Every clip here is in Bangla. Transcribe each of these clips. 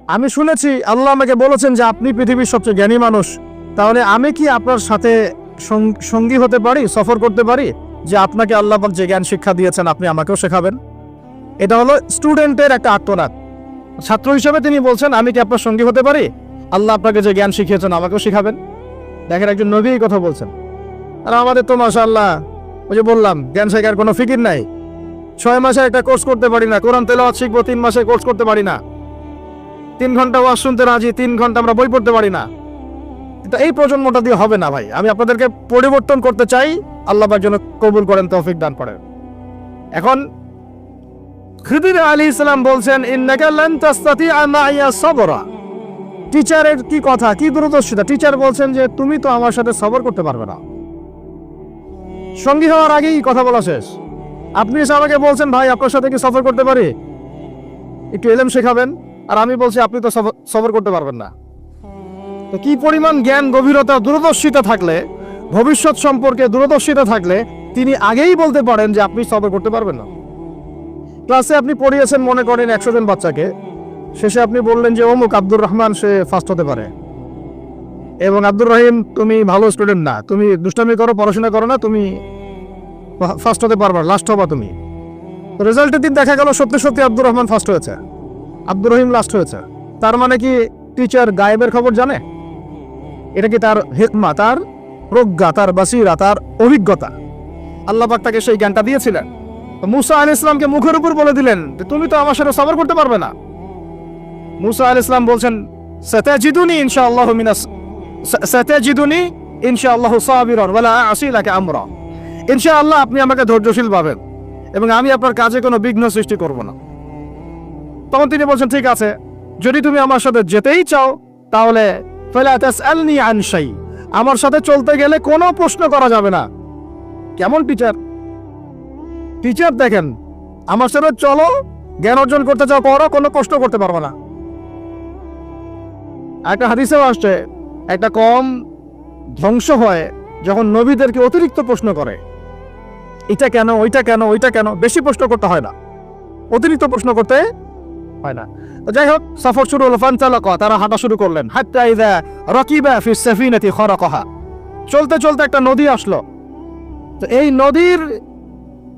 আমি শুনেছি আল্লাহ আমাকে বলেছেন যে আপনি পৃথিবীর সবচেয়ে জ্ঞানী মানুষ, তাহলে আমি কি আপনার সাথে সঙ্গী হতে পারি, সফর করতে পারি, যে আপনাকে আল্লাহ পাক যে জ্ঞান শিক্ষা দিয়েছেন আপনি আমাকেও শেখাবেন? এটা হলো স্টুডেন্টের একটা আর্তনাদ। ছাত্র হিসেবে তিনি বলছেন আমি কি আপনার সঙ্গী হতে পারি, আল্লাহ আপনাকে যে জ্ঞান শিখিয়েছেন আমাকেও শিখাবেন। দেখেন একজন নবী এই কথা বলছেন। আর আমাদের তো মাশাআল্লাহ, ওই যে বললাম জ্ঞান শেখার কোনো ফিকির নাই। 6 মাসে একটা কোর্স করতে পারি না, কোরআন তেলাওয়াত শিখবো 3 মাসে কোর্স করতে পারি না, 3 ঘন্টা ওয়াজ শুনতে রাজি, 3 ঘন্টা আমরা বই পড়তে পারি না। তো এই প্রজন্মটা দিয়ে হবে না ভাই। আমি আপনাদেরকে পরিবর্তন করতে চাই, আল্লাহ পাক যেন কবুল করেন, তৌফিক দান করেন। এখন খিদির আলাইহিস সালাম বলছেন ইন্নাকা লান তাসতাতিআ মাইয়া সাবরা। টিচারের কি কথা, কি দূরদর্শিতা! টিচার বলছেন যে তুমি তো আমার সাথে সবর করতে পারবে না। সঙ্গী হওয়ার আগেই কথা বলা শেষ। আপনি এসে আমাকে বলছেন ভাই আপনার সাথে কি সফর করতে পারি, একটু এলেম শেখাবেন, আর আমি বলছি আপনি তো সফর করতে পারবেন না। তো কি পরিমাণ জ্ঞান গভীরতা দূরদর্শিতা থাকলে, ভবিষ্যৎ সম্পর্কে দূরদর্শিতা থাকলে তিনি আগেই বলতে পারেন যে আপনি সফর করতে পারবেন না। ক্লাসে আপনি পড়িয়েছেন মনে করেন 100 জন বাচ্চাকে, শেষে আপনি বললেন যে অমুক আব্দুর রহমান সে ফার্স্ট হতে পারে, এবং আব্দুর রহিম তুমি ভালো স্টুডেন্ট না, তুমি দুষ্টামি করো, পড়াশোনা করো না, তুমি ফার্স্ট হতে পারবা, লাস্ট হবা তুমি। তো রেজাল্টের দিন দেখা গেল সত্যি সত্যি আব্দুর রহমান ফার্স্ট হয়েছে, আব্দুর রহিম লাস্ট হয়েছে। তার মানে কি টিচার গায়েবের খবর জানে? এটা কি তার হিকমা, তার প্রজ্ঞা, তার বাসিরা, তার অভিজ্ঞতা? আল্লাহ পাক তাকে সেই জ্ঞানটা দিয়েছিলেন। মুসা আলাইহিস সালামকে মুখের উপর বলে দিলেন যে তুমি তো আমার সাথে সবর করতে পারবে না। মুসা আলাইহিস সালাম বলছেন সাতাজিদুনি ইনশাআল্লাহু সাবিরান ওয়ালা আসি লাকা আমরা। ইনশাআল্লাহ আপনি আমাকে ধৈর্যশীল পাবেন এবং আমি আপনার কাজে কোনো বিঘ্ন সৃষ্টি করব না। তখন তিনি বলছেন ঠিক আছে, যদি তুমি আমার সাথে যেতেই চাও তাহলে ফালা তাসআলনি আন শাই, আমার সাথে চলতে গেলে কোনো প্রশ্ন করা যাবে না। কেমন টিচার! টিচার দেখেন, আমার সাথে চলো, জ্ঞান অর্জন করতে চাও করো, কোনো প্রশ্ন করতে পারবে না। একটা হাদিসেও আসছে একটা কম ধ্বংস হয় যখন নবীদেরকে অতিরিক্ত প্রশ্ন করে, এটা কেন, ওইটা কেন, ওইটা কেন। বেশি প্রশ্ন করতে হয় না, অতিরিক্ত প্রশ্ন করতে হয় না। তো যাই হোক, সফর শুরু হলো। ফানতালাকা, তারা হাঁটা শুরু করলেন। হাত্তা ইযা রাকিবা ফিস সাফিনাতি খারাকাহা, চলতে চলতে একটা নদী আসলো। তো এই নদীর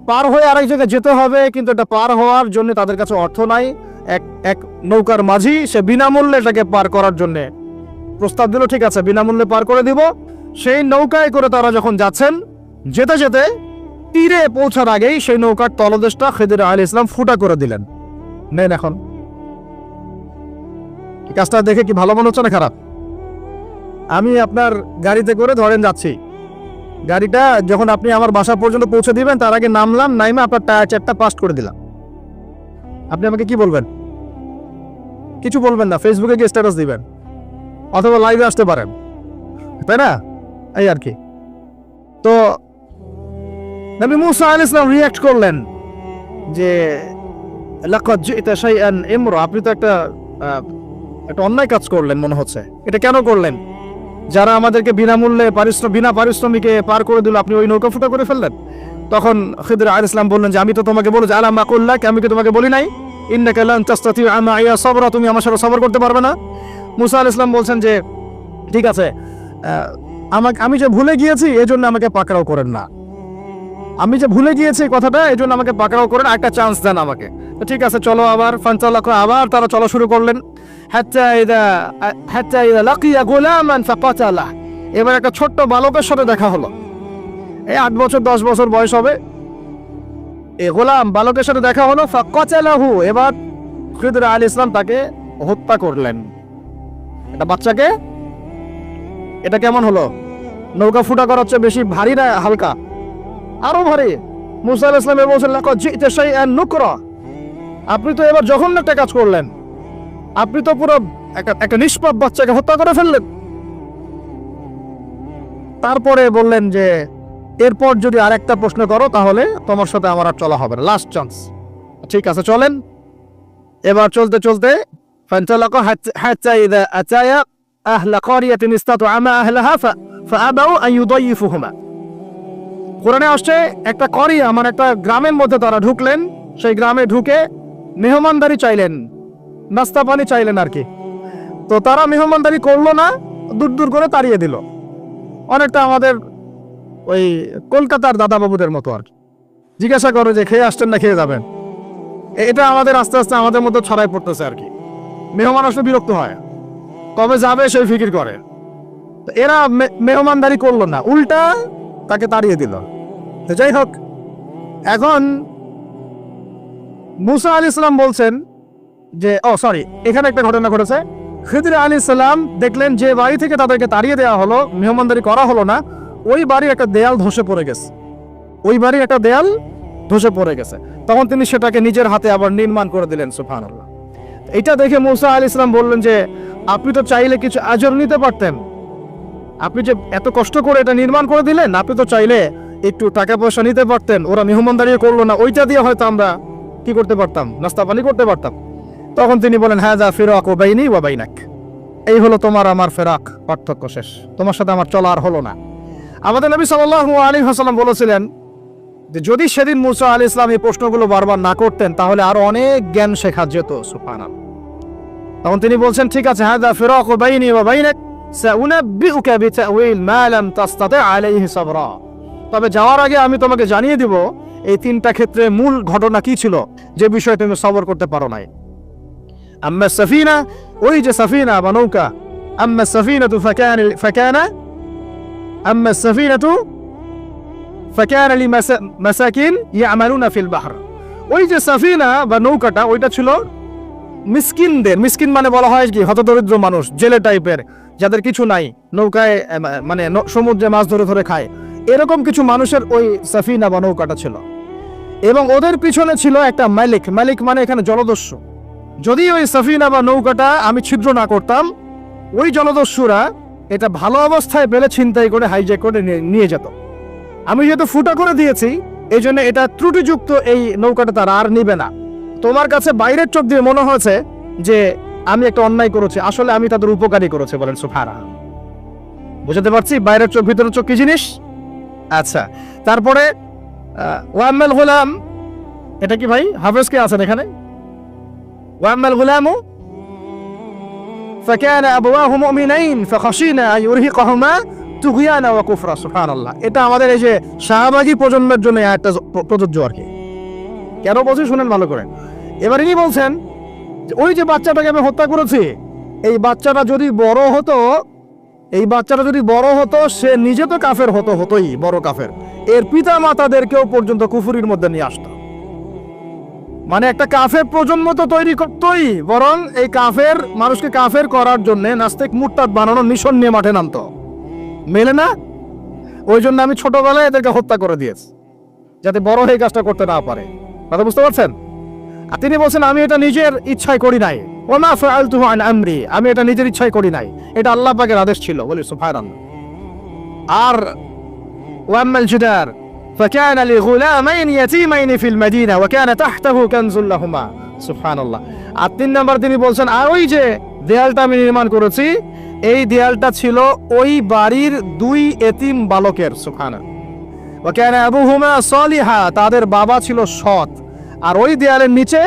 পার হয়ে আরেক জায়গায় যেতে হবে, কিন্তু এটা পার হওয়ার জন্য তাদের কাছে অর্থ নাই। এক নৌকার মাঝি সে বিনামূল্যে এটাকে পার করার জন্য প্রস্তাব দিল, ঠিক আছে বিনামূল্যে পার করে দিব। সেই নৌকায় করে তারা যখন যাচ্ছেন, যেতে যেতে তীরে পৌঁছার আগেই সেই নৌকার তলদেশটা খিদির আলাইহিস সালাম ফুটা করে দিলেন। নেন এখন। কাজটা দেখে কি ভালো মনে হচ্ছে না খারাপ? আমি আপনার গাড়িতে করে ধরেন যাচ্ছি, গাড়িটা যখন আপনি আমার বাসা পর্যন্ত পৌঁছে দিবেন তার আগে নামলাম, নাইমে আপনার টায়ার 4টা পাস্ট করে দিলাম। আপনি আমাকে কি বলবেন? কিছু বলবেন না, ফেসবুকে গিয়ে স্ট্যাটাস দিবেন অথবা লাইভে আসতে পারেন, তাই না? এই আর কি। তো নবী মুসা আলাইহিস সালাম রিঅ্যাক্ট করলেন যে লাকাদ জিতা শাইআন ইমরা, আপনি তো একটা অন্যায় কাজ করলেন মনে হচ্ছে। এটা কেন করলেন? যারা আমাদেরকে বিনামূল্যে বিনা পারিশ্রমিকে পার করে দিল, আপনি ওই নৌকা ফুটা করে ফেললেন। তখন খিদির আলাইহিস সালাম বললেন যে আমি তো তোমাকে বলেছি, আলা মা কুল্লাক, আমি কি তোমাকে বলি নাই ইন্নাকা লান তাসতাতিআ মাইয়া সাবরা, তুমি আমার সাথে সবর করতে পারবে না? মুসা আলাইহিস সালাম বলছেন যে ঠিক আছে, আমি যে ভুলে গিয়েছি এজন্য আমাকে পাকড়াও করেন না, আমি যে ভুলে গিয়েছি কথাটা এজন্য আমাকে পাকড়াও করেন, একটা চান্স দেন আমাকে। তো ঠিক আছে চলো আবার। ফানতালাকা, আবার তারা চলা শুরু করলেন। হাত্তা ইযা লাকিয়া গুলামান ফাকাতালা, এবার একটা ছোট্ট বালকের সাথে দেখা হলো। এই 8 বছর 10 বছর বয়স হবে, এই গোলাম বালকের সাথে দেখা হলো। ফাকাতালাহু, এবার খিদির আলাইহিস সালাম তাকে হত্যা করলেন। একটা বাচ্চাকে, এটা কেমন হলো? নৌকা ফুটা করার চেয়ে বেশি ভারী না হালকা? আরো ভারী। মুসা আলাইহিস সালাম বলছেন লাকাদ জিতা শাইআন নুকরা, আপনি তো এবার জঘন্য একটা কাজ করলেন, আপনি তো পুরো একটা নিষ্পাপ বাচ্চাকে হত্যা করে ফেললেন। তারপরে বললেন যে এরপর যদি আরেকটা প্রশ্ন করো তাহলে তোমার সাথে আমার আর চলা হবে না, লাস্ট চান্স। ঠিক আছে চলেন। এবার চলতে চলতে ফানতালাকা হাত্তা ইযা আতায়া আহলা ক্বরিয়াতিন ইসতাতআ আহলাহা ফাআবাউ আন ইউদাইফুহুমা। কোরআনে আসছে একটা করিয়া, মানে একটা গ্রামের মধ্যে তারা ঢুকলেন। সেই গ্রামে ঢুকে মেহমানদারি চাইলেন, নাস্তা পানি চাইলেন আর কি। তো তারা মেহমানদারি করলো না, দূর দূর করে তাড়িয়ে দিল। অনেকটা আমাদের ওই কলকাতার দাদাবাবুদের মতো আর কি। জিজ্ঞাসা করো যে খেয়ে আসছেন না খেয়ে যাবেন। এটা আমাদের আস্তে আস্তে আমাদের মধ্যে ছড়াই পড়তেছে আর কি। মেহমান আসলে বিরক্ত হয়, কবে যাবে সেই ফিকির করে। তো এরা মেহমানদারি করলো না, উল্টা তাকে তাড়িয়ে দিল। তো যাই হোক, এখন মুসা আলাইহিস সালাম বলছেন যে এখানে একটা ঘটনা ঘটেছে। খিদর আলাইহিস সালাম দেখলেন যে বাড়ি থেকে তাদেরকে তাড়িয়ে দেওয়া হলো, মেহমানদারি করা হলো না, ওই বাড়ির একটা দেয়াল ধসে পড়ে গেছে। ওই বাড়ির একটা দেয়াল ধসে পড়ে গেছে। তখন তিনি সেটাকে নিজের হাতে আবার নির্মাণ করে দিলেন। সুবহানাল্লাহ। এটা দেখে মুসা আলাইহিস সালাম বললেন যে আপনি তো চাইলে কিছু আজর নিতে পারতেন। আপনি যে এত কষ্ট করে এটা নির্মাণ করে দিলেন, আপনি তো চাইলে একটু টাকা পয়সা নিতে পারতেন। ওরা মেহমানদারি করলো না, ওইটা দিয়ে হয়তো আমরা কি করতে পারতাম, নাস্তা পানি করতে পারতাম। তখন তিনি বলেন, হাযা ফিরাকু বাইনি ওয়া বাইনাক, এই হলো তোমার আমার ফেরাক, পার্থক্য শেষ, তোমার সাথে আমার চলা আর হলো না। আমাদের নবী সাল্লাল্লাহু আলাইহি ওয়াসাল্লাম বলেছিলেন যে যদি সেদিন মুসা আলাইহিস সালাম এই প্রশ্নগুলো বারবার না করতেন তাহলে আরো অনেক জ্ঞান শেখা যেত। সুবহানাল্লাহ। তখন তিনি বলছেন, ঠিক আছে, হাযা ফিরাকু বাইনি ওয়া বাইনাক সাউনাব্বিউকা বিতাউইল মা লাম তাসতাতি আলাইহি সাবরা। তবে যাওয়ার আগে আমি তোমাকে জানিয়ে দিব এই তিনটা ক্ষেত্রে মূল ঘটনা কি ছিল যে বিষয়ে তুমি সবর করতে পারো নাই। আম্মা সাফিনা, ওই যে সাফিনা বা নৌকা, আম্মা সাফিনাতু ফাকানা লিমাসাকিন ইয়ামালুনা ফিল বাহর। ওই যে সাফিনা বা নৌকাটা, ওইটা ছিল মিসকিনদের, মিসকিন মানে বলা হয় কি হতদরিদ্র মানুষ, জেলে টাইপের, যাদের কিছু নাই, নৌকায় মানে সমুদ্রে মাছ ধরে ধরে খায়, এরকম কিছু মানুষের ওই সাফিনা বা নৌকাটা ছিল। এবং ওদের পিছনে ছিল একটা মালিক, মালিক মানে এখানে জলদস্যু। যদি ওই সাফিনা বা নৌকাটা আমি ছিদ্র না করতাম, ওই জলদস্যুরা এটা ভালো অবস্থায় পেলে ছিনতাই করে হাইজ্যাক করে নিয়ে যেত। আমি যেহেতু ফুটা করে দিয়েছি, এই জন্য এটা ত্রুটিযুক্ত এই নৌকাটা তারা আর নিবে না। তোমার কাছে বাইরের চোখ দিয়ে মনে হয়েছে যে আমি একটা অন্যায় করেছি, আসলে আমি তাদের উপকারী করেছি। বলেন সুবহানাল্লাহ। বুঝতে পারছি বাইরের চোখ ভিতরের চোখ কি জিনিস। আচ্ছা, তারপরে ওয়াম্মাল গুলাম, এটা কি ভাই হাফেজ কে আছেন এখানে? ওয়াম্মাল গুলামু ফাকানা আবওয়াহু মুমিনাইন ফাখাশিনা আন ইউরহিকাহুমা তুগয়ানা ওয়া কুফরা। সুবহানাল্লাহ। এটা আমাদের এই যে শাহবাগী প্রজন্মের জন্য একটা প্রযোজ্য আর কি। কেন বলছি শুনেন ভালো করে। এবার ইনি বলছেন ওই যে বাচ্চাটাকে আমি হত্যা করেছি, এই বাচ্চাটা যদি বড় হতো, সে নিজে তো কাফের হতোই, বড় কাফের, এর পিতা মাতাদেরকেও পর্যন্ত কুফরির মধ্যে নিয়ে আসতো। মানে একটা কাফের প্রজন্ম তো তৈরি করতোই, বরং এই কাফের মানুষকে কাফের করার জন্য নাস্তিক মুরতাদ বানানোর মিশন নিয়ে মাঠে নামতো। মেলে না? ওই জন্য আমি ছোটবেলায় এদেরকে হত্যা করে দিয়েছি, যাতে বড় হয়ে কাজটা করতে না পারে। কথা বুঝতে পারছেন? আর তিনি বলছেন আমি এটা নিজের ইচ্ছায় করি নাই, ওমা ফাআলতুহু আন আমরি, আমি এটা নিজের ইচ্ছায় করি নাই, এটা আল্লাহ পাকের আদেশ ছিল। বলি সুবহানাল্লাহ। আর ওয়াম্মাল জিদার ফাকানা লিগুলামাইন ইয়াতীমাইন ফিল মাদিনা ওয়া কানা তাহতাহু কানজুল লাহুমা। সুবহানাল্লাহ। আর 3 নাম্বার তিনি বলছেন, আর ওই যে দেয়ালটা আমি নির্মাণ করেছি, এই দেয়ালটা ছিল ওই বাড়ির 2 এতিম বালকের। সুবহানাল্লাহ। ওয়া কানা আবুহুমা সালিহা, তাদের বাবা ছিল সৎ। আর ওই দেয়ালের নিচে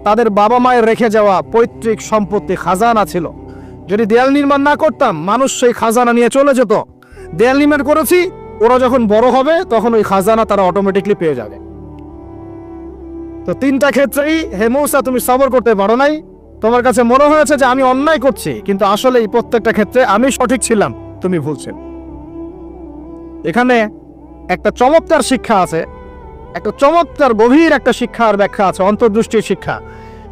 তাদের বাবা মায়ের রেখে যাওয়া পৈতৃক সম্পত্তি খাজানা ছিল। যদি দেয়াল নির্মাণ না করতাম, মানুষ সেই খাজানা নিয়ে চলে যেত। দেয়াল নির্মাণ করেছি, ওরা যখন বড় হবে তখন ওই খাজানা তারা অটোমেটিকলি পেয়ে যাবে। তো 3টা ক্ষেত্রেই হে মূসা তুমি সবর করতে পারো নাই, তোমার কাছে মনে হয়েছে যে আমি অন্যায় করছি, কিন্তু আসলে এই প্রত্যেকটা ক্ষেত্রে আমি সঠিক ছিলাম, তুমি ভুল ছিলে। এখানে একটা চমৎকার শিক্ষা আছে, একটা চমৎকার গভীর একটা শিক্ষার ব্যাখ্যা আছে, অন্তর্দৃষ্টির শিক্ষা,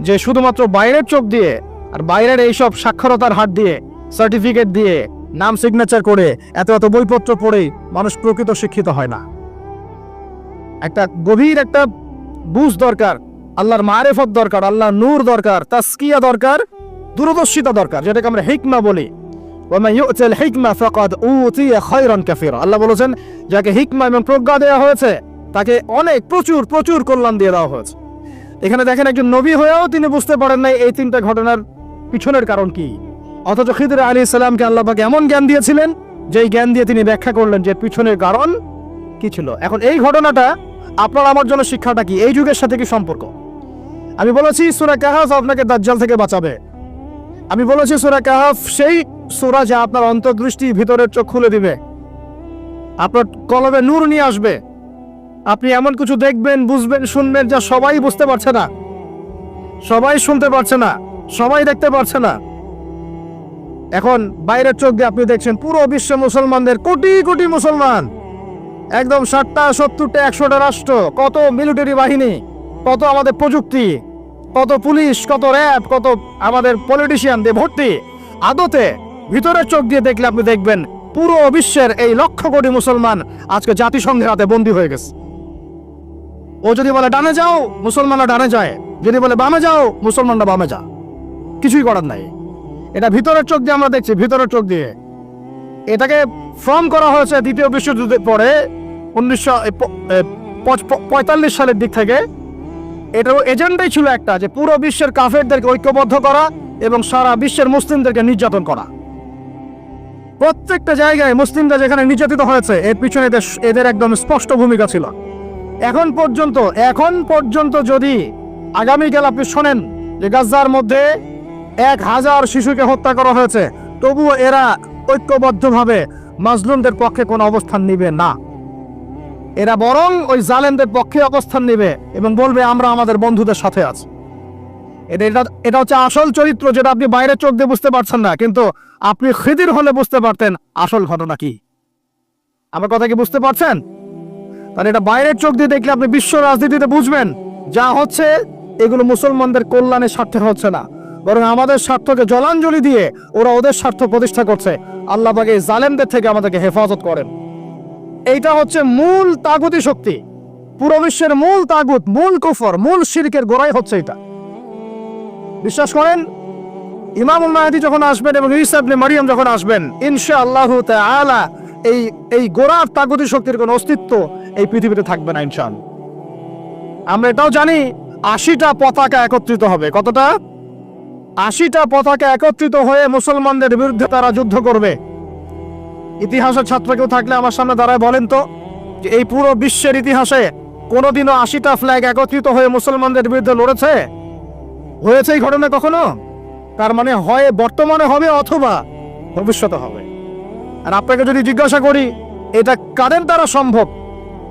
যে শুধুমাত্র বাইরের চোখ দিয়ে আর বাইরের এইসব সাক্ষরতার হাত দিয়ে, সার্টিফিকেট দিয়ে, নাম সিগনেচার করে, এত বইপত্র পড়েই মানুষ প্রকৃত শিক্ষিত হয় না। একটা গভীর একটা বুঝ দরকার, আল্লাহর মারিফত দরকার, আল্লাহর নূর দরকার, তাসকিয়া দরকার, দূরদর্শিতা দরকার, যেটাকে আমরা হিকমা বলি। ওয়া ইউতিল হিকমা ফাকাদ উতিয়া খায়রান কাসীরা। আল্লাহ বলেছেন যাকে হিকমা এবং প্রজ্ঞা দেওয়া হয়েছে তাকে অনেক প্রচুর কল্যাণ দিয়ে দেওয়া হয়েছে। এখানে দেখেন একজন নবী হয়েও তিনি বুঝতে পারেন নাই এই 3টা ঘটনার পিছনের কারণ কি, অথচ খিদর আলাইহিস সালামকে আল্লাহ পাক এমন জ্ঞান দিয়েছিলেন যেই জ্ঞান দিয়ে তিনি ব্যাখ্যা করলেন যে পিছনের কারণ কি ছিল। এখন এই ঘটনাটা আপনার আমার জন্য শিক্ষাটা কি, এই যুগের সাথে কি সম্পর্ক? আমি বলেছি সূরা কাহফ আপনাকে দাজ্জাল থেকে বাঁচাবে। আমি বলেছি সূরা কাহফ সেই সূরা যা আপনার অন্তর্দৃষ্টি, ভিতরের চোখ খুলে দিবে, আপনার কলবে নূর নিয়ে আসবে। আপনি এমন কিছু দেখবেন, বুঝবেন, শুনবেন যা সবাই বুঝতে পারছে না, সবাই শুনতে পারছে না, সবাই দেখতে পারছে না। এখন বাইরের চোখ দিয়ে আপনি দেখছেন পুরো বিশ্ব মুসলমানদের, কোটি কোটি মুসলমান, একদম 60টা 70টা 100টা রাষ্ট্র, কত মিলিটারি বাহিনী, কত আমাদের প্রযুক্তি, কত পুলিশ, কত র্যাব, কত আমাদের পলিটিশিয়ান দিয়ে ভর্তি। আদতে ভিতরের চোখ দিয়ে দেখলে আপনি দেখবেন পুরো বিশ্বের এই লক্ষ কোটি মুসলমান আজকে জাতিসংঘের হাতে বন্দী হয়ে গেছে। ও যদি বলে ডানে যাও, মুসলমানরা ডানে যায়, যদি বলে বামে যাও, মুসলমানরা বামে যা, কিছুই করার নাই। এটা ভিতরের চোখ দিয়ে আমরা দেখছি, ভিতরের চোখ দিয়ে। এটাকে ফর্ম করা হয়েছে দ্বিতীয় বিশ্বযুদ্ধের পরে 1945 সালের দিক থেকে। এটার এজেন্ডাই ছিল একটা, যে পুরো বিশ্বের কাফেরদেরকে ঐক্যবদ্ধ করা এবং সারা বিশ্বের মুসলিমদেরকে নির্যাতন করা। প্রত্যেকটা জায়গায় মুসলিমরা যেখানে নির্যাতিত হয়েছে এর পিছনে এদের একদম স্পষ্ট ভূমিকা ছিল। এখন পর্যন্ত যদি আগামীকাল আপনি শোনেন যে গাজার মধ্যে 1000 শিশুকে হত্যা করা হয়েছে, তবুও এরা ঐক্যবদ্ধভাবে মাজলুমদের পক্ষে কোনো অবস্থান নিবে না। এরা বরং ওই জালেমদের পক্ষে অবস্থান নেবে এবং বলবে আমরা আমাদের বন্ধুদের সাথে আছি। এটা হচ্ছে আসল চরিত্র, যেটা আপনি বাইরের চোখ দিয়ে বুঝতে পারছেন না, কিন্তু আপনি খিদির হলে বুঝতে পারতেন আসল ঘটনা কি। আমার কথা কি বুঝতে পারছেন? তাহলে এটা বাইরের চোখ দিয়ে দেখলে আপনি বিশ্ব রাজনীতিতে বুঝবেন যা হচ্ছে এগুলো মুসলমানদের কল্যাণের স্বার্থে হচ্ছে না, বরং আমাদের স্বার্থকে জলাঞ্জলি দিয়ে ওরা ওদের স্বার্থ প্রতিষ্ঠা করছে। আল্লাহ পাক এই জালেমদের থেকে আমাদেরকে হেফাজত করেন। এইটা হচ্ছে মূল তাগুতি শক্তি, পুরো বিশ্বের মূল তাগুত, মূল কুফর, মূল শিরকের গোড়াই হচ্ছে এটা। বিশ্বাস করেন ইমামুল মাহদী যখন আসবেন এবং ঈসা ইবনে মারিয়াম যখন আসবেন, ইনশাআল্লাহ তাআলা এই গোড়ার তাগুতি শক্তির কোনো অস্তিত্ব এই পৃথিবীতে থাকবে না ইনশাআল্লাহ। আমরা এটাও জানি 80টা পতাকা একত্রিত হবে। কতটা? 80টা পতাকা একত্রিত হয়ে মুসলমানদের বিরুদ্ধে তারা যুদ্ধ করবে। ইতিহাসের ছাত্র কেউ থাকলে আমার সামনে দাঁড়ায় বলেন তো, যে এই পুরো বিশ্বের ইতিহাসে কোনোদিনও 80টা ফ্ল্যাগ একত্রিত হয়ে মুসলমানদের বিরুদ্ধে লড়েছে? হয়েছে এই ঘটনা কখনো? তার মানে হয় বর্তমানে হবে অথবা ভবিষ্যতে হবে। আর আপনাকে যদি জিজ্ঞাসা করি এটা কাদের দ্বারা সম্ভব,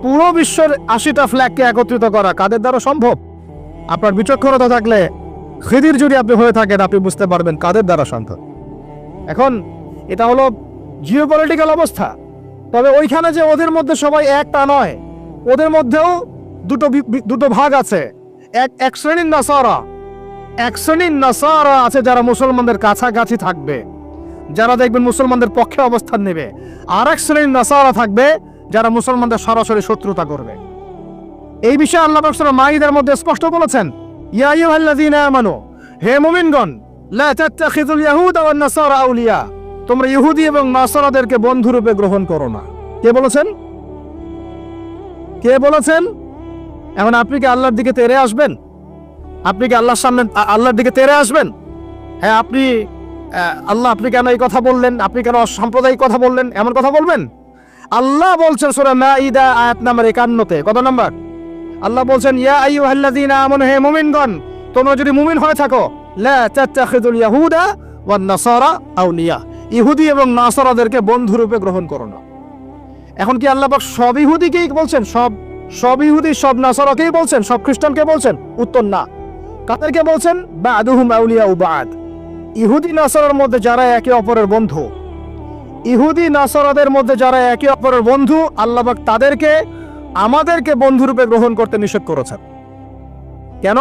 পুরো বিশ্বের 80টা ফ্ল্যাগকে একত্রিত করা কাদের দ্বারা সম্ভব? আপনার বিচক্ষণতা থাকলে, খিদির যদি আপনি হয়ে থাকেন, আপনি বুঝতে পারবেন কাদের দ্বারা সম্ভব। এখন এটা হলো জিওপলিটিক্যাল অবস্থা। তবে ওইখানে যে ওদের মধ্যে সবাই একটা নয়, ওদের মধ্যেও দুটো ভাগ আছে। এক শ্রেণীর নাসারা আছে যারা মুসলমানদের কাছাকাছি থাকবে, যারা দেখবেন মুসলমানদের পক্ষে অবস্থান নেবে। আর এক শ্রেণীর নাসারা থাকবে যারা মুসলমানদের সরাসরি শত্রুতা করবে। এই বিষয়ে আল্লাহ পাক সূরা মাইদার মধ্যে স্পষ্ট বলেছেন, ইয়া আইয়ুহাল্লাযীনা আমানু, হে মুমিনগণ, লা তাত্তাখিযুল ইয়াহুদা ওয়ান নাসারা আউলিয়া, তোমরা ইহুদি এবং নাসারাদেরকে বন্ধুরূপে গ্রহণ করো না। কে বলেছেন? কে বলেছেন? এখন আপনি কি আল্লাহর দিকে তেড়ে আসবেন? আপনি কি আল্লাহর সামনে আল্লাহর দিকে তেড়ে আসবেন? হ্যাঁ, আল্লাহ আপনি কেন এই কথা বললেন, আপনি কেন সাম্প্রদায়িক কথা বললেন, এমন কথা বলবেন? আল্লাহ বলছেন সূরা মাইদা আয়াত নাম্বার 51-তে, কত নাম্বার? আল্লাহ বলছেন, ইয়া আইয়ুহাল্লাযীনা আমানু, হে মুমিনগণ, তোমরা যদি মুমিন হয়ে থাকো, লা তাত্তাখিযুল ইয়াহুদা ওয়ান নাসারা আউলিয়া, ইহুদি এবং নাসারাদেরকে বন্ধুরূপে গ্রহণ করো না। এখন কি আল্লাহ পাক সব ইহুদিকেই বলছেন, সব ইহুদি সব নাসারাকেই বলছেন, সব খ্রিস্টানকে বলছেন? উত্তর না। কাদেরকে বলছেন? বা'দুহুম আউলিয়া বা'দ, ইহুদি নাসারার মধ্যে যারা একে অপরের বন্ধু, ইহুদি নাসারাদের মধ্যে যারা একে অপরের বন্ধু, আল্লাহ পাক তাদেরকে আমাদেরকে বন্ধুরূপে গ্রহণ করতে নিষেধ করেছেন। কেন?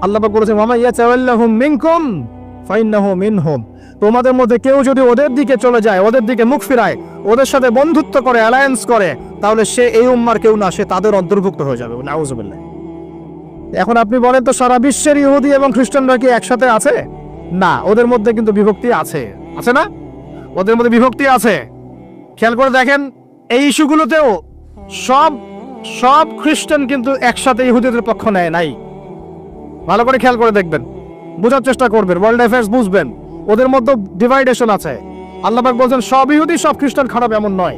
আল্লাহ পাক বলেছেন, ওয়া মা ইয়াতাওয়াল্লাহুম মিনকুম ফাইন্নাহু মিনহুম, তোমাদের মধ্যে কেউ যদি ওদের দিকে চলে যায়, ওদের দিকে মুখ ফিরায়, ওদের সাথে বন্ধুত্ব করে, অ্যালায়েন্স করে, তাহলে সে এই উম্মার কেউ না, সে তাদের অন্তর্ভুক্ত হয়ে যাবে। নাউযুবিল্লাহ। এখন আপনি বলেন তো, সারা বিশ্বের ইহুদি এবং খ্রিস্টানরা কি একসাথে আছে? না, ওদের মধ্যে কিন্তু বিভক্তি আছে। আছে না? ওদের মধ্যে বিভক্তি আছে। খেয়াল করে দেখেন, এই ইস্যুগুলোতেও সব খ্রিস্টান কিন্তু একসাথে ইহুদিদের পক্ষ নেয় নাই। ভালো করে খেয়াল করে দেখবেন, বোঝার চেষ্টা করবেন, ওয়ার্ল্ড অ্যাফেয়ার্স বুঝবেন। ওদের মধ্যে ডিভাইডেশন আছে। আল্লাহ পাক বলছেন সব ইহুদি সব খ্রিস্টান খারাপ, এমন নয়,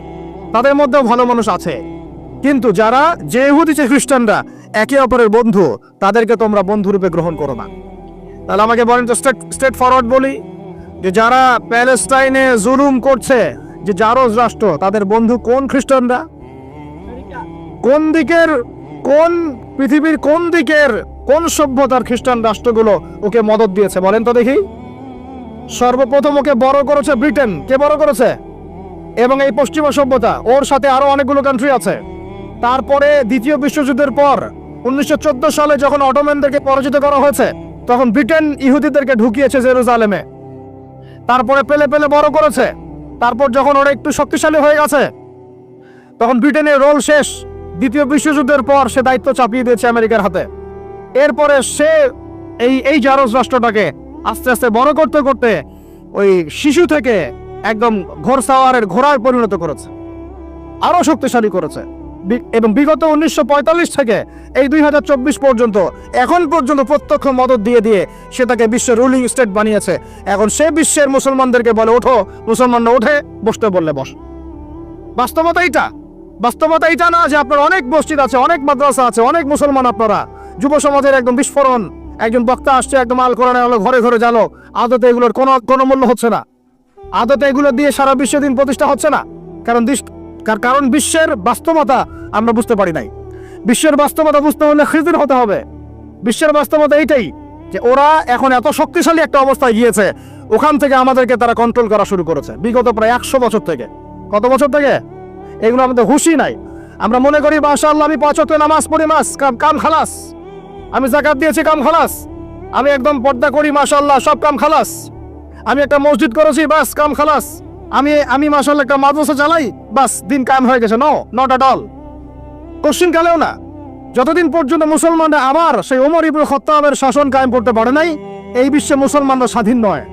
তাদের মধ্যেও ভালো মানুষ আছে। কিন্তু যে ইহুদি যে খ্রিস্টানরা একে অপরের বন্ধু, তাদেরকে তোমরা বন্ধুরূপে গ্রহণ করো না। তাহলে আমাকে বলেন তো, স্ট্রেট ফরওয়ার্ড বলি, যে যারা প্যালেস্টাইনে জুলুম করছে, যে জারজ রাষ্ট্র, তাদের বন্ধু কোন খ্রিস্টানরা? কোন দিকের, কোন পৃথিবীর কোন দিকের, কোন সভ্যতার খ্রিস্টান রাষ্ট্রগুলো ওকে মদদ দিয়েছে বলেন তো দেখি? সর্বপ্রথম ওকে বড় করেছে ব্রিটেন। কে বড় করেছে? এবং এই পশ্চিমা সভ্যতা, ওর সাথে আরো অনেকগুলো কান্ট্রি আছে। তারপরে দ্বিতীয় বিশ্বযুদ্ধের পর 1914 সালে যখন অটোম্যানদেরকে পরাজিত করা হয়েছে, তখন ব্রিটেন ইহুদিদেরকে ঢুকিয়েছে জেরুজালেমে। তারপরে পেলে পেলে বড় করেছে। তারপর যখন ওরা একটু শক্তিশালী হয়ে গেছে, তখন ব্রিটেনের রোল শেষ। দ্বিতীয় বিশ্বযুদ্ধের পর সে দায়িত্ব চাপিয়ে দিয়েছে আমেরিকার হাতে। এরপরে সে এই জারজ রাষ্ট্রটাকে আস্তে আস্তে বড় করতে করতে ওই শিশু থেকে একদম ঘোড়সাওয়ারের ঘোড়ায় পরিণত করেছে, আরো শক্তিশালী করেছে। এবং বিগত 1945 থেকে এই 2024 পর্যন্ত, এখন পর্যন্ত প্রত্যক্ষ মদত দিয়ে দিয়ে সে তাকে বিশ্বের রুলিং স্টেট বানিয়েছে। এখন সে বিশ্বের মুসলমানদেরকে বলে, ওঠো, মুসলমানরা ওঠে, বসতে বললে বস। বাস্তবতা এইটা। বাস্তবতা এইটা না যে আপনার অনেক মসজিদ আছে, অনেক মাদ্রাসা আছে, অনেক মুসলমান, আপনারা যুব সমাজের একদম বিস্ফোরণ, একজন বক্তা আসছে, একদম আল কোরআনে আলো ঘরে ঘরে জানো, আদতে এগুলোর কোনো মূল্য হচ্ছে না। আদতে এগুলো দিয়ে সারা বিশ্বে দিন প্রতিষ্ঠা হচ্ছে না। কারণ বিশ্বের বাস্তবতা আমরা বুঝতে পারি নাই। বিশ্বের বাস্তবতা বুঝতে হলে খিজির হতে হবে। বিশ্বের বাস্তবতা এইটাই যে ওরা এখন এত শক্তিশালী একটা অবস্থায় গিয়েছে, ওখান থেকে আমাদেরকে তারা কন্ট্রোল করা শুরু করেছে বিগত প্রায় 100 বছর থেকে। কত বছর থেকে? এগুলো আমাদের হুঁশই নাই। আমরা মনে করি মাশাআল্লাহ, আমি 5 ওয়াক্ত নামাজ পড়ি, কাম খালাস, আমি যাকাত দিয়েছি, কাম খালাস, আমি একদম পর্দা করি, মাশাআল্লাহ, সব কাম খালাস, আমি একটা মসজিদ করেছি, বাস কাম খালাস, আমি মাশাআল্লাহ একটা মাদ্রাসা চালাই, বাস দিন কায়েম হয়ে গেছে। No, not at all. Question কালেও না। যতদিন পর্যন্ত মুসলমানরা আবার সেই ওমর ইবনে খাত্তাবের শাসন কায়েম করতে পারে নাই, এই বিশ্বে মুসলমানরা স্বাধীন নয়।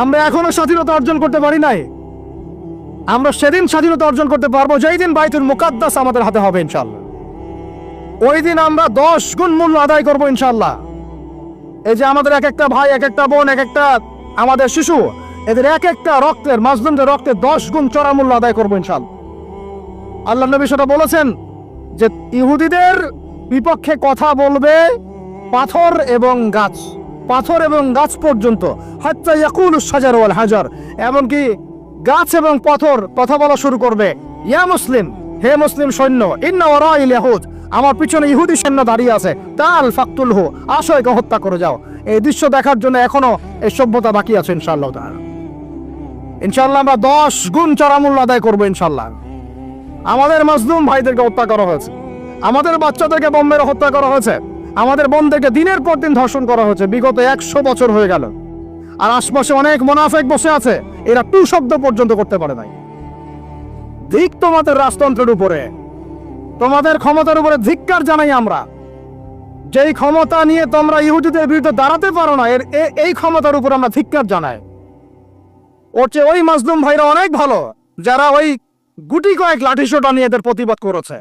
আমরা এখনো স্বাধীনতা অর্জন করতে পারি নাই। আমরা সেদিন স্বাধীনতা অর্জন করতে পারবো যেই দিন বাইতুল মুকাদ্দাস আমাদের হাতে হবে ইনশাআল্লাহ। ওই দিন আমরা 10 গুণ মূল্য আদায় করবো ইনশাআল্লাহ। এই যে আমাদের এক একটা ভাই, এক একটা বোন, এক একটা আমাদের শিশু, এদের এক একটা রক্তের, মাজলুমদের রক্তের 10 গুণ চড়া মূল্য আদায় করবো ইনশাআল্লাহ। আল্লাহ নবী সেটা বলেছেন যে ইহুদিদের বিপক্ষে কথা বলবে পাথর এবং গাছ, পাথর এবং গাছ পর্যন্ত, হাত্তা ইয়াকুলুস শাজার ওয়াল হাজার, এমনকি গাছ এবং পাথর কথা বলা শুরু করবে। ইয়া মুসলিম, হে মুসলিম সৈন্য, ইন্না ওয়ারাইল ইয়াহুদ, আমার পিছনে ইহুদি সৈন্য দাঁড়িয়ে আছে, তাল ফাকতুলহু, আসো একে হত্যা করে যাও। এই দৃশ্য দেখার জন্য এখনো এই সভ্যতা বাকি আছে ইনশাআল্লাহ তাআলা। ইনশাআল্লাহ আমরা 10 গুণ চড়া মূল্য আদায় করবো ইনশাআল্লাহ। আমাদের মাজলুম ভাইদেরকে হত্যা করা হয়েছে, আমাদের বাচ্চাদেরকে বোম মেরে হত্যা করা হয়েছে, আমাদের বোনদেরকে দিনের পর দিন ধর্ষণ করা হয়েছে। বিগত 100 বছর হয়ে গেল। আর আশপাশে অনেক মুনাফিক বসে আছে, এরা টু শব্দ পর্যন্ত করতে পারে নাই। ধিক তোমাদের রাজতন্ত্রের উপরে, তোমাদের ক্ষমতার উপরে ধিক্কার জানাই আমরা। যেই ক্ষমতা নিয়ে তোমরা ইহুদিদের বিরুদ্ধে দাঁড়াতে পারো না, এই ক্ষমতার উপর আমরা ধিক্কার জানাই। ওর চেয়ে ওই মাজলুম ভাইরা অনেক ভালো, যারা ওই গুটি কয়েক লাঠিসোঁটা নিয়ে এদের প্রতিবাদ করেছে।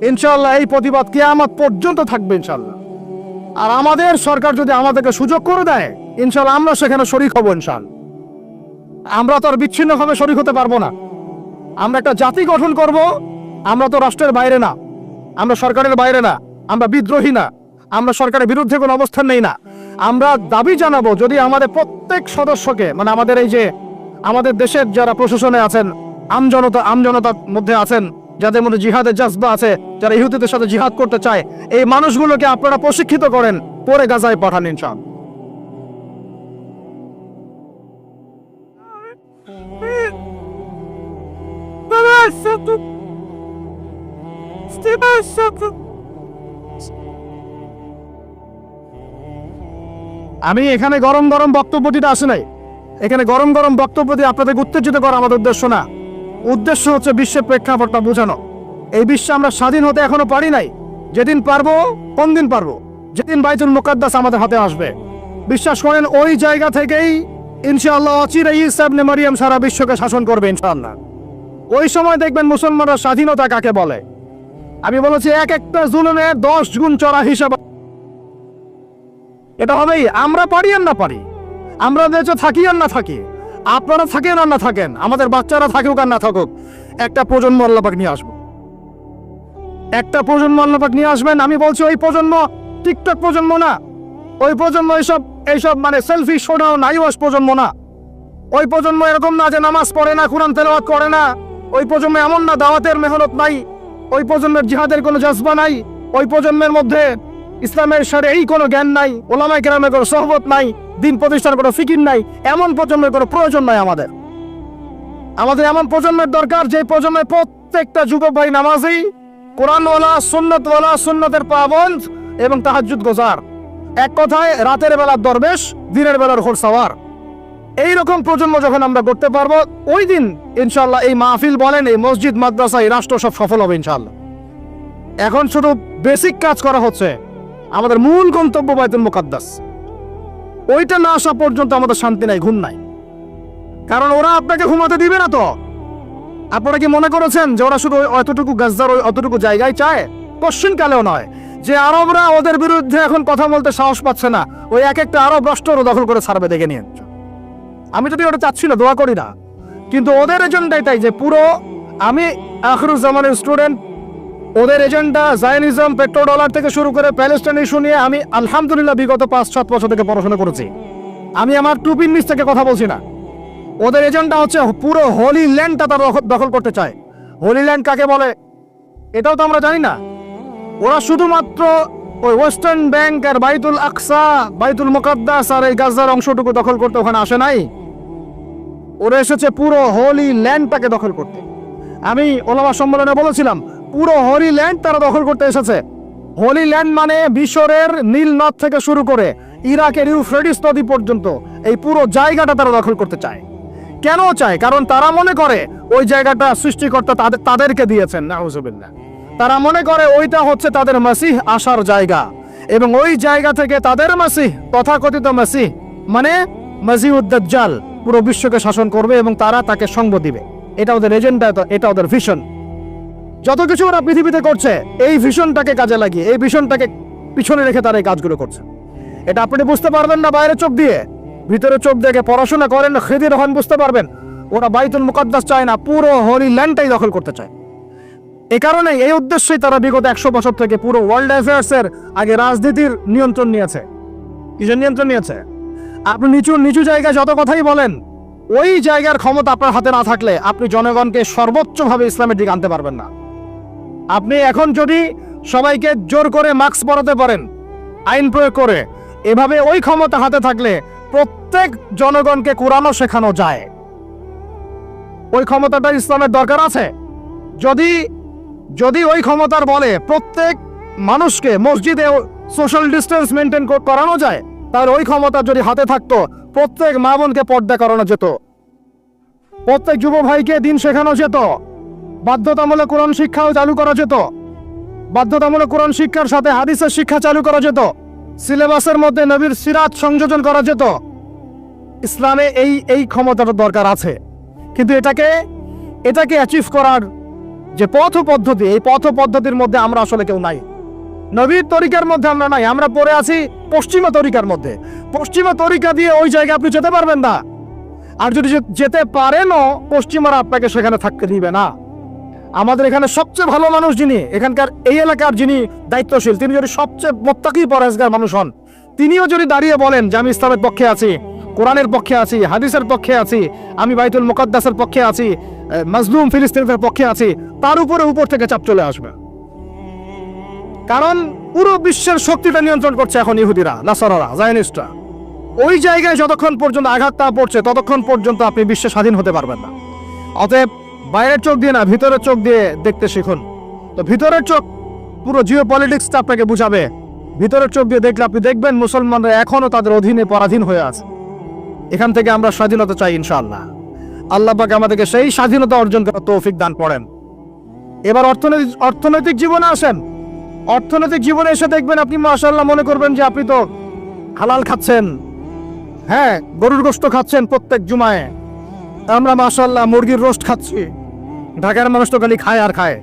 ইনশাআল্লাহ এই প্রতিবাদ কিয়ামত পর্যন্ত থাকবে ইনশাআল্লাহ। আর আমাদের সরকার যদি আমাদেরকে সুযোগ করে দেয়, ইনশাআল্লাহ আমরা সেখানে শরীক হব ইনশাআল্লাহ। আমরা তো আর বিচ্ছিন্নভাবে শরীক হতে পারবো না। আমরা একটা জাতি গঠন করব। আমরা তো রাষ্ট্রের বাইরে না, আমরা সরকারের বাইরে না, আমরা বিদ্রোহী না, আমরা সরকারের বিরুদ্ধে কোনো অবস্থান নেই না। আমরা দাবি জানাবো, যদি আমাদের প্রত্যেক সদস্যকে, মানে আমাদের এই যে আমাদের দেশের যারা প্রশাসনে আছেন, আমজনতার মধ্যে আছেন, যাদের মধ্যে জিহাদের জজবা আছে, যারা ইহুদিদের সাথে জিহাদ করতে চায়, এই মানুষগুলোকে আপনারা প্রশিক্ষিত করেন, পরে গাজায় পাঠান ইনশাআল্লাহ। আমি এখানে গরম গরম বক্তব্য দিতে আসি নাই। এখানে গরম গরম বক্তব্য দিয়ে আপনাদের উত্তেজিত করা আমাদের উদ্দেশ্য না। উদ্দেশ্য হচ্ছে বিশ্বের প্রেক্ষাপটটা বোঝানো। এই বিশ্বে আমরা স্বাধীন হতে এখনো পারি নাই। যেদিন পারবো, কোন দিন পারবো? যেদিন বাইতুল মুকাদ্দাস আমাদের হাতে আসবে। বিশ্বাস করেন, ওই জায়গা থেকেই ইনশাআল্লাহ অচিরেই ঈসা ইবনে মারইয়াম সারা বিশ্বকে শাসন করবে ইনশাআল্লাহ। ওই সময় দেখবেন মুসলমানরা স্বাধীনতা কাকে বলে। আমি বলেছি, এক একটা জুলুমের 10 গুণ চড়া হিসাব। এটা হবেই, আমরা পারি আর না পারি, আমরা দেশে থাকি আর না থাকি, আপনারা থাকেন আর না থাকেন, আমাদের বাচ্চারা থাকুক আর না থাকুক, একটা প্রজন্ম আল্লাহ পাক নিয়ে আসবো। একটা প্রজন্ম আল্লাহ পাক নিয়ে আসবেন। আমি বলছি ওই প্রজন্ম টিকটক প্রজন্ম না, ওই প্রজন্ম এইসব মানে সেলফি শোনাও নাইওয়াস প্রজন্ম না। ওই প্রজন্ম এরকম না যে নামাজ পড়ে না, কোরআন তেলাওয়াত করে না। ওই প্রজন্ম এমন না দাওয়াতের মেহনত নাই, ওই প্রজন্মের জিহাদের কোনো জজবা নাই, ওই প্রজন্মের মধ্যে ইসলামের সাথে এই কোনো জ্ঞান নাই, ওলামায়ে কেরামের কোনো সোহবত নাই, দিন প্রতিষ্ঠার কোনো ফিকির নাই। এমন প্রজন্মের কোনো প্রয়োজন নাই আমাদের। আমাদের এমন প্রজন্মের দরকার যে প্রজন্মের প্রত্যেকটা যুবক ভাই নামাজি, কোরআনওয়ালা, সুন্নতওয়ালা, সুন্নতের পাবন্দ এবং তাহাজ্জুদ গোজার। এক কথায় রাতের বেলার দরবেশ, দিনের বেলার ঘোড়সাওয়ার। এইরকম প্রজন্ম যখন আমরা করতে পারবো, ওই দিন ইনশাল্লাহ এই মাহফিল বলেন, এই মসজিদ, মাদ্রাসা, এই রাষ্ট্র সব সফল হবে ইনশাল্লাহ। এখন শুধু বেসিক কাজ করা হচ্ছে, আমাদের মূল গন্তব্য বাইতুল মুকাদ্দাস। ওইটা না আসা পর্যন্ত আমাদের শান্তি নাই, ঘুম নাই। কারণ ওরা আপনাকে ঘুমাতে দিবে না তো। আপনারা কি মনে করেছেন যে ওরা শুধু অতটুকু গাজার ওই অতটুকু জায়গায় চায়? কোশ্চিন কালেও নয় যে আরবরা ওদের বিরুদ্ধে এখন কথা বলতে সাহস পাচ্ছে না, ওই এক একটা আরব রাষ্ট্র দখল করে ছাড়বে, দেখে নিয়ে। আমি যদি ওটা চাচ্ছি না, দোয়া করি না, কিন্তু ওদের এজেন্ডাই তাই যে পুরো, আমি আখিরুজ্জামানের স্টুডেন্ট, ওদের এজেন্ডা জায়নিজম, পেট্রোডলার থেকে শুরু করে প্যালেস্টাইন ইস্যু নিয়ে আমি আলহামদুলিল্লাহ বিগত 5-7 বছর থেকে পড়াশোনা করেছি। আমি আমার টুপির নিচ থেকে কথা বলছি না। ওদের এজেন্ডা হচ্ছে পুরো হোলি ল্যান্ডটা তারা দখল করতে চায়। হোলি ল্যান্ড কাকে বলে এটাও তো আমরা জানি না। ওরা শুধুমাত্র ওই ওয়েস্টার্ন ব্যাংক আর বাইতুল আকসা, বাইতুল মুকাদ্দাস আর এই গাজার অংশটুকু দখল করতে ওখানে আসে নাই। ওরা এসেছে পুরো হোলি ল্যান্ডটাকে দখল করতে। আমি ওলামা সম্মেলনে বলেছিলাম, পুরো হোলি ল্যান্ড তারা দখল করতে এসেছে। হোলি ল্যান্ড মানে মিশরের নীল নদ থেকে শুরু করে ইরাকের ইউফ্রেটিস নদী পর্যন্ত এই পুরো জায়গাটা তারা দখল করতে চায়। কেন চায়? কারণ তারা মনে করে ওই জায়গাটা সৃষ্টিকর্তা তাদেরকে দিয়েছেন, নাউজুবিল্লাহ। তারা মনে করে ওইটা হচ্ছে তাদের মাসিহ আসার জায়গা, এবং ওই জায়গা থেকে তাদের মাসিহ, তথাকথিত মাসিহ মানে মাসিহুদ দাজ্জাল, পুরো বিশ্বকে শাসন করবে এবং তারা তাকে সঙ্গ দিবে। এটা ওদের এজেন্ডা, এটা ওদের ভিশন। যত কিছু ওরা পৃথিবীতে করছে এই ভিশনটাকে কাজে লাগিয়ে, এই ভিশনটাকে পিছনে রেখে তারা এই কাজগুলো করছে। এটা আপনি বুঝতে পারবেন না বাইরে চোখ দিয়ে, ভিতরে চোখ দেখে পড়াশোনা করেন, খেদির হন, বুঝতে পারবেন। ওরা বাইতুল মুকাদ্দাস চায় না, পুরো হোলি ল্যান্ডটাই দখল করতে চায়। এই কারণে এই উদ্দেশ্যেই তারা বিগত 100 বছর থেকে পুরো ওয়ার্ল্ড অ্যাফেয়ার্সের আগে রাজনীতির নিয়ন্ত্রণ নিয়েছে। কিসের নিয়ন্ত্রণ নিয়েছে? আপনি নিচু জায়গায় যত কথাই বলেন, ওই জায়গার ক্ষমতা আপনার হাতে না থাকলে আপনি জনগণকে সর্বোচ্চভাবে ইসলামের দিকে আনতে পারবেন না। আপনি এখন যদি সবাইকে জোর করে মাস্ক পরাতে পারেন আইন প্রয়োগ করে, এভাবে ওই ক্ষমতা হাতে থাকলে প্রত্যেক জনগণকে কোরআনও শেখানো যায়। ওই ক্ষমতাটা ইসলামের দরকার আছে। যদি ওই ক্ষমতার বলে প্রত্যেক মানুষকে মসজিদে সোশ্যাল ডিস্টেন্স মেনটেন করানো যায়, তাহলে ওই ক্ষমতা যদি হাতে থাকতো প্রত্যেক মা বোনকে পর্দা করানো যেত, প্রত্যেক যুব ভাইকে দিন শেখানো যেত, বাধ্যতামূলক কোরআন শিক্ষাও চালু করা যেত, বাধ্যতামূলক কোরআন শিক্ষার সাথে হাদিসের শিক্ষা চালু করা যেত, সিলেবাসের মধ্যে নবীর সিরাত সংযোজন করা যেত। ইসলামে এই ক্ষমতাটা দরকার আছে, কিন্তু এটাকে অ্যাচিভ করার যে পথ পদ্ধতি, এই পথ পদ্ধতির মধ্যে আমরা আসলে কেউ নাই। নবীর তরিকার মধ্যে আমরা নাই, আমরা পড়ে আছি পশ্চিমা তরিকার মধ্যে। পশ্চিমা তরিকা দিয়ে ওই জায়গায় আপনি যেতে পারবেন না। আর যদি যেতে পারেনও, পশ্চিমারা আপনাকে সেখানে থাকতে দিবে না। আমাদের এখানে সবচেয়ে ভালো মানুষ যিনি, এখানকার এই এলাকার যিনি দায়িত্বশীল, তিনি যদি সবচেয়ে মুত্তাকি পরহেজগার মানুষ হন, তিনিও যদি দাঁড়িয়ে বলেন যে আমি ইসলামের পক্ষে আছি, কোরআনের পক্ষে আছি, হাদিসের পক্ষে আছি, আমি বাইতুল মুকাদ্দাসের পক্ষে আছি, মাজলুম ফিলিস্তিনের পক্ষে আছি, তার উপর থেকে চাপ চলে আসবে। কারণ পুরো বিশ্বের শক্তিটা নিয়ন্ত্রণ করছে এখন ইহুদিরা, নাসারারা, জায়নিস্টরা। ওই জায়গায় যতক্ষণ পর্যন্ত আঘাত না পড়ছে ততক্ষণ পর্যন্ত আপনি বিশ্বে স্বাধীন হতে পারবেন না। অতএব বাইরের চোখ দিয়ে না, ভিতরের চোখ দিয়ে দেখতে শিখুন। তো ভিতরের চোখ পুরো জিও পলিটিক্সটা আপনাকে বুঝাবে। ভিতরের চোখ দিয়ে দেখলে আপনি দেখবেন মুসলমানরা এখনো তাদের অধীনে পরাধীন হয়ে আছে। এখান থেকে আমরা স্বাধীনতা চাই ইনশাআল্লাহ। আল্লাহ পাক আমাদেরকে সেই স্বাধীনতা অর্জন করার তৌফিক দান করেন। এবার অর্থনৈতিক জীবনে আসেন। অর্থনৈতিক জীবনে এসে দেখবেন আপনি মাশাআল্লাহ মনে করবেন যে আপনি তো হালাল খাচ্ছেন, হ্যাঁ গরুর গোশত খাচ্ছেন প্রত্যেক জুমায়। আমরা মাশাআল্লাহ মুরগির রোস্ট খাচ্ছি। ঢাকার মানুষ তো খালি খায় আর খায়,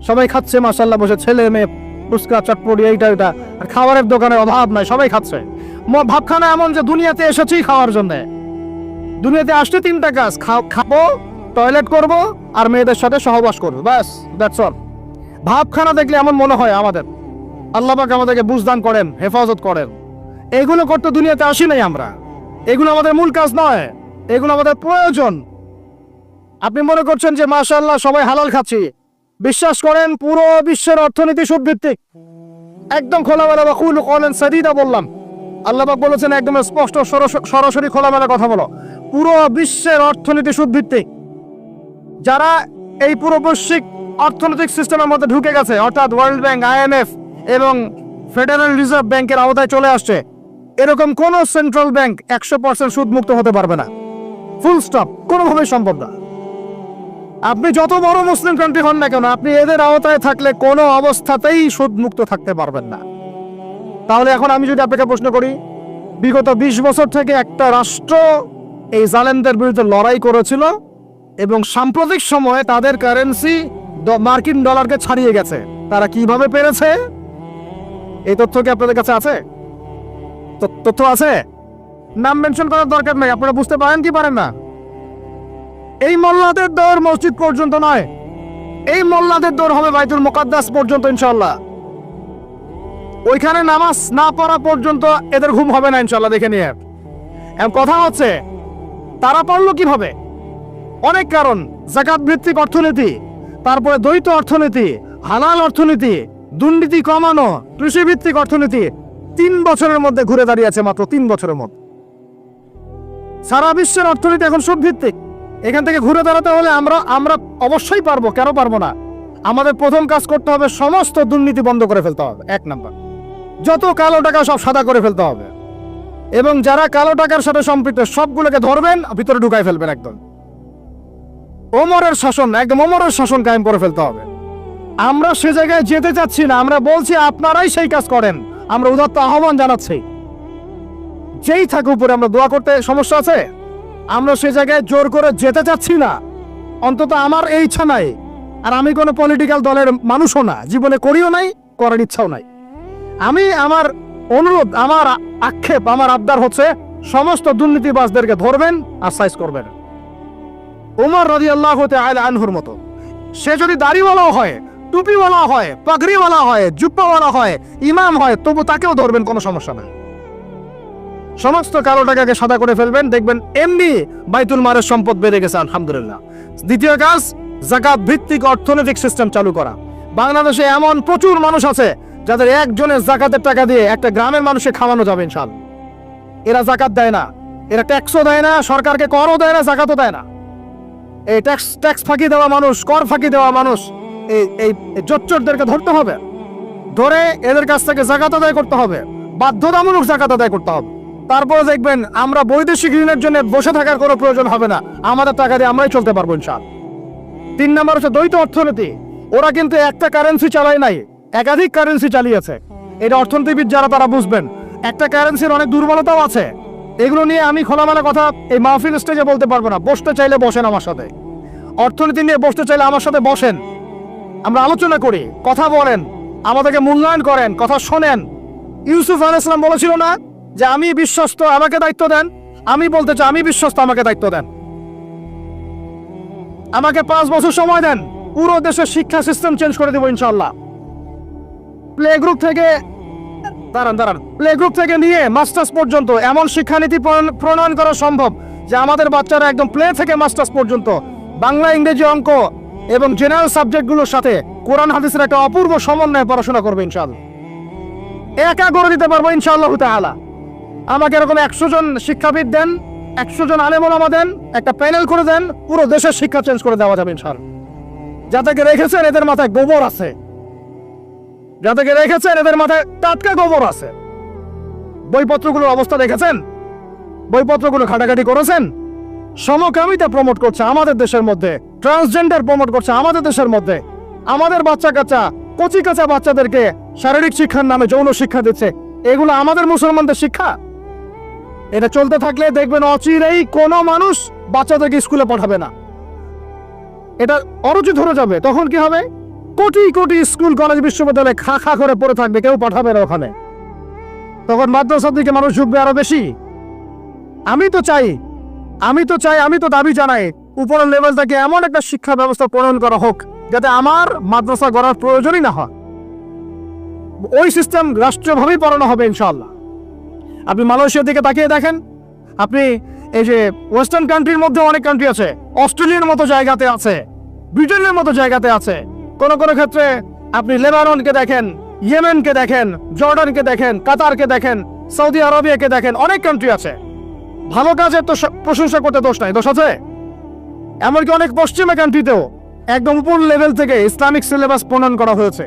সবাই খাচ্ছে মাশাআল্লাহ বসে, ছেলে মেয়ে, ফুচকা, চটপটি, এইটা আর খাবারের দোকানের অভাব নাই, সবাই খাচ্ছে। ভাবখানা এমন যে দুনিয়াতে এসেছি খাওয়ার জন্য। দুনিয়াতে আসতে 3টা কাজ, খাবো, টয়লেট করব আর মেয়েদের সাথে সহবাস করবো, ব্যাস, দ্যাটস অল। ভাবখানা দেখলে এমন মনে হয় আমাদের। আল্লাহ পাক আমাদেরকে বুঝদান করেন, হেফাজত করেন। এগুলো করতে দুনিয়াতে আসি নাই আমরা, এগুলো আমাদের মূল কাজ নয়, এগুলো আমাদের প্রয়োজন। আপনি মনে করছেন যে মাশাআল্লাহ সবাই হালাল খাচ্ছি, বিশ্বাস করেন পুরো বিশ্বের অর্থনীতি সুদভিত্তিক। একদম খোলামেলা বা কুল কওলান সাদীদা বললাম, আল্লাহ পাক বলেছেন একদম স্পষ্ট সরাসরি খোলামেলা কথা বলো, পুরো বিশ্বের অর্থনীতি সুদভিত্তিক। যারা এই পুরো বৈশ্বিক অর্থনৈতিক সিস্টেমের মধ্যে ঢুকে গেছে, অর্থাৎ ওয়ার্ল্ড ব্যাংক, IMF এবং ফেডারেল রিজার্ভ ব্যাংকের আওতায় চলে আসছে, এরকম কোন সেন্ট্রাল ব্যাংক 100% সুদ মুক্ত হতে পারবে না। ফুল স্টপ, কোনোভাবেই সম্ভব না। আপনি যত বড় মুসলিম কান্ট্রি হন না কেন, আপনি এদের আওতায় থাকলে কোনো অবস্থাতেই সুদ মুক্ত থাকতে পারবেন না। তাহলে এখন আমি যদি আপনাকে প্রশ্ন করি, বিগত 20 বছর থেকে একটা রাষ্ট্র এই জালেমদের বিরুদ্ধে লড়াই করেছিল এবং সাম্প্রতিক সময়ে তাদের কারেন্সি মার্কিন ডলারকে ছাড়িয়ে গেছে, তারা কিভাবে পেরেছে? এই তথ্য কি আপনাদের কাছে আছে? তথ্য আছে? নাম মেনশন করার দরকার নাই, আপনারা বুঝতে পারেন কি পারেন না? এই মোল্লাদের দৌড় মসজিদ পর্যন্ত নয়, এই মোল্লাদের দৌড় হবে বাইতুল মুকাদ্দাস পর্যন্ত ইনশাআল্লাহ। ওইখানে নামাজ না পড়া পর্যন্ত এদের ঘুম হবে না ইনশাআল্লাহ, দেখে নিয়ে। কথা হচ্ছে তারা পড়লো কিভাবে? অনেক কারণ, যাকাত ভিত্তিক অর্থনীতি, তারপরে দ্বৈত অর্থনীতি, হালাল অর্থনীতি, দুর্নীতি কমানো, কৃষি ভিত্তিক অর্থনীতি। 3 বছরের মধ্যে ঘুরে দাঁড়িয়েছে, মাত্র 3 বছরের মধ্যে। সারা বিশ্বের অর্থনীতি এখন সুদ ভিত্তিক। এখান থেকে ঘুরে দাঁড়াতে হলে আমরা অবশ্যই পারবো, কেন পারবো না? আমাদের প্রথম কাজ করতে হবে, সমস্ত দুর্নীতি বন্ধ করে ফেলতে হবে। 1 নাম্বার, যত কালো টাকা সব সাদা করে ফেলতে হবে, এবং যারা কালো টাকার সাথে সম্পৃক্ত সবগুলোকে ধরবেন, ভিতরে ঢুকাই ফেলবেন একদম। ওমরের শাসন, একদম ওমরের শাসন কায়েম করে ফেলতে হবে। আমরা সে জায়গায় যেতে চাচ্ছি না, আমরা বলছি আপনারাই সেই কাজ করেন। আমরা উদাত্ত আহ্বান জানাচ্ছি, যেই থাকে উপরে। আমরা দোয়া করতে সমস্যা আছে? আমরা সে জায়গায় জোর করে যেতে চাচ্ছি না, অন্তত আমার এই ইচ্ছা নাই। আর আমি কোনো পলিটিক্যাল দলের মানুষও না, জীবনে করিও নাই, করার ইচ্ছাও নাই। আমার অনুরোধ, আমার আক্ষেপ, আমার আবদার হচ্ছে সমস্ত দুর্নীতিবাজদেরকে ধরবেন আর সাইজ করবেন। ওমর রাদিয়াল্লাহু তাআলা আনহুর মতো সে যদি দাড়িওয়ালা হয়, টুপিওয়ালা হয়, পাগড়িওয়ালা হয়, জুব্বাওয়ালা হয়, ইমাম হয়, তবু তাকেও ধরবেন, কোনো সমস্যা নাই। সমস্ত কালো টাকাকে সাদা করে ফেলবেন, দেখবেন এমনি বাইতুল মালের সম্পদ বেড়ে গেছে আলহামদুলিল্লাহ। দ্বিতীয় কাজ, যাকাত ভিত্তিক অর্থনৈতিক সিস্টেম চালু করা। বাংলাদেশে এমন প্রচুর মানুষ আছে যাদের একজনের যাকাতের টাকা দিয়ে একটা গ্রামের মানুষকে খাওয়ানো যাবে ইনশাআল্লাহ। এরা যাকাত দেয় না, এরা ট্যাক্সও দেয় না, সরকারকে করও দেয় না, যাকাতও দেয় না। এই ট্যাক্স ফাঁকি দেওয়া মানুষ, কর ফাঁকি দেওয়া মানুষ, এই জোচ্চোরদেরকে ধরতে হবে, ধরে এদের কাছ থেকে যাকাত আদায় করতে হবে, বাধ্যতামূলক যাকাত আদায় করতে হবে। তারপরে দেখবেন আমরা বৈদেশিক ঋণের জন্য বসে থাকার কোনো প্রয়োজন হবে না, আমাদের টাকা দিয়ে আমরাই চলতে পারবো ইনশাআল্লাহ। 3 নাম্বার হচ্ছে দ্বৈত অর্থনীতি। ওরা কিন্তু একটা কারেন্সি চালায় নাই, একাধিক কারেন্সি চালিয়েছে। এটা অর্থনীতিবিদ যারা তারা বুঝবেন। একটা কারেন্সির অনেক দুর্বলতাও আছে, এগুলো নিয়ে আমি খোলামেলা কথা এই মাহফিল স্টেজে বলতে পারবো না। বসতে চাইলে বসেন আমার সাথে, অর্থনীতি নিয়ে বসতে চাইলে আমার সাথে বসেন, আমরা আলোচনা করি, কথা বলেন, আমাদেরকে মূল্যায়ন করেন, কথা শোনেন। ইউসুফ আলাইহিস সালাম বলেছিল না যে আমি বিশ্বস্ত, আমাকে দায়িত্ব দেন? আমি বলতে চাই আমি বিশ্বস্ত, আমাকে দায়িত্ব দেন। আমাকে 5 বছর সময় দেন, পুরো দেশের শিক্ষা সিস্টেম চেঞ্জ করে দেবো ইনশাআল্লাহ। প্লে গ্রুপ থেকে নিয়ে মাস্টার্স পর্যন্ত এমন শিক্ষানীতি প্রণয়ন করা সম্ভব যে আমাদের বাচ্চারা একদম প্লে থেকে মাস্টার্স পর্যন্ত বাংলা, ইংরেজি, অঙ্ক এবং জেনারেল সাবজেক্টগুলোর সাথে কোরআন হাদিসের একটা অপূর্ব সমন্বয়ে পড়াশোনা করবে ইনশাআল্লাহ। একা করে দিতে পারবো ইনশাআল্লাহ তাআলা। আমাকে এরকম 100 জন শিক্ষাবিদ দেন, 100 জন আলেম ওলামা দেন, একটা প্যানেল করে দেন, পুরো দেশের শিক্ষা চেঞ্জ করে দেওয়া যাবে ইনশাআল্লাহ। যাদেরকে রেখেছেন এদের মাথায় গোবর আছে, যাদেরকে রেখেছেন এদের মাথায় টাটকা গোবর আছে। বইপত্রগুলোর অবস্থা দেখেছেন? বইপত্রগুলো ঘাটাঘাটি করেছেন? সমকামিতা প্রমোট করছে আমাদের দেশের মধ্যে, ট্রান্সজেন্ডার প্রমোট করছে আমাদের দেশের মধ্যে। আমাদের বাচ্চা কাচ্চা, কচি কাঁচা বাচ্চাদেরকে শারীরিক শিক্ষার নামে যৌন শিক্ষা দিচ্ছে। এগুলো আমাদের মুসলমানদের শিক্ষা? এটা চলতে থাকলে দেখবেন অচিরেই কোনো মানুষ বাচ্চাদেরকে স্কুলে পাঠাবে না, এটা অরুচি ধরে যাবে। তখন কি হবে? কোটি কোটি স্কুল, কলেজ, বিশ্ববিদ্যালয়ে খা খা করে পড়ে থাকবে, কেউ পাঠাবে না ওখানে। তখন মাদ্রাসার দিকে মানুষ ঝুঁকবে আরো বেশি। আমি তো চাই, আমি তো দাবি জানাই উপরের লেভেল থেকে এমন একটা শিক্ষা ব্যবস্থা প্রণয়ন করা হোক যাতে আমার মাদ্রাসা গড়ার প্রয়োজনই না হয়। ওই সিস্টেম রাষ্ট্রীয়ভাবেই পড়ানো হবে ইনশাআল্লাহ। আপনি মালয়েশিয়ার দিকে তাকিয়ে দেখেন, আপনি এই যে ওয়েস্টার্ন কান্ট্রির মধ্যে অনেক কান্ট্রি আছে, অস্ট্রেলিয়ার মতো জায়গাতে আছে, ব্রিটেনের মতো জায়গাতে আছে, কোন কোন ক্ষেত্রে আপনি লেবাননকে দেখেন, ইয়েমেনকে দেখেন, জর্ডানকে দেখেন, কাতারকে দেখেন, সৌদি আরবিয়াকে দেখেন, অনেক কান্ট্রি আছে। ভালো কাজের তো প্রশংসা করতে দোষ নাই, দোষ আছে? এমনকি অনেক পশ্চিমা কান্ট্রিতেও একদম উপর লেভেল থেকে ইসলামিক সিলেবাস প্রণয়ন করা হয়েছে।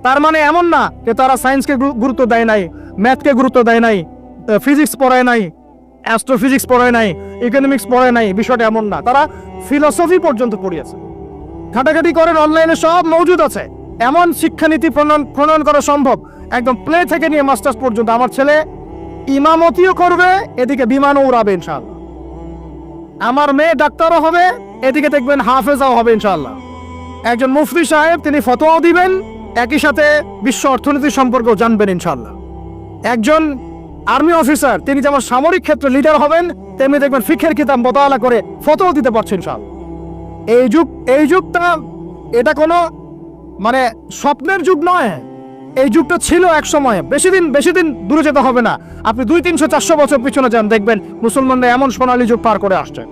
তার মানে এমন না যে তারা সায়েন্সকে গুরুত্ব দেয় নাই, ম্যাথকে গুরুত্ব দেয় নাই, ফিজিক্স পড়ায় নাই, অ্যাস্ট্রোফিজিক্স পড়ায় নাই, ইকোনমিক্স পড়ায় নাই, বিষয়টা এমন না। তারা ফিলসফি পর্যন্ত পড়িয়েছে। ঘাটাঘাটি করেন, অনলাইনে সব মজুদ আছে। এমন শিক্ষানীতি প্রণয়ন করা সম্ভব, একদম প্লে থেকে নিয়ে মাস্টার্স পর্যন্ত। আমার ছেলে ইমামতিও করবে, এদিকে বিমানও উড়াবে ইনশাআল্লাহ। আমার মেয়ে ডাক্তারও হবে, এদিকে দেখবেন হাফেজাও হবে ইনশাআল্লাহ। একজন মুফতি সাহেব, তিনি ফতোয়াও দিবেন, একই সাথে বিশ্ব অর্থনীতি সম্পর্কেও জানবেন ইনশাআল্লাহ। একজন আর্মি অফিসার, তিনি যেমন সামরিক ক্ষেত্রে লিডার হবেন, তেমনি দেখবেন ফিকহের কিতাব মোতালা করে ফতোয়া দিতে পারছেন ইনশাআল্লাহ। এই যুগটা এটা কোনো মানে স্বপ্নের যুগ নয়, এই যুগটা ছিল এক সময়। বেশি দিন দূরে যেতে হবে না, আপনি 200, 300, 400 বছর পিছনে যান, দেখবেন মুসলমানরা এমন সোনালী যুগ পার করে আসছে।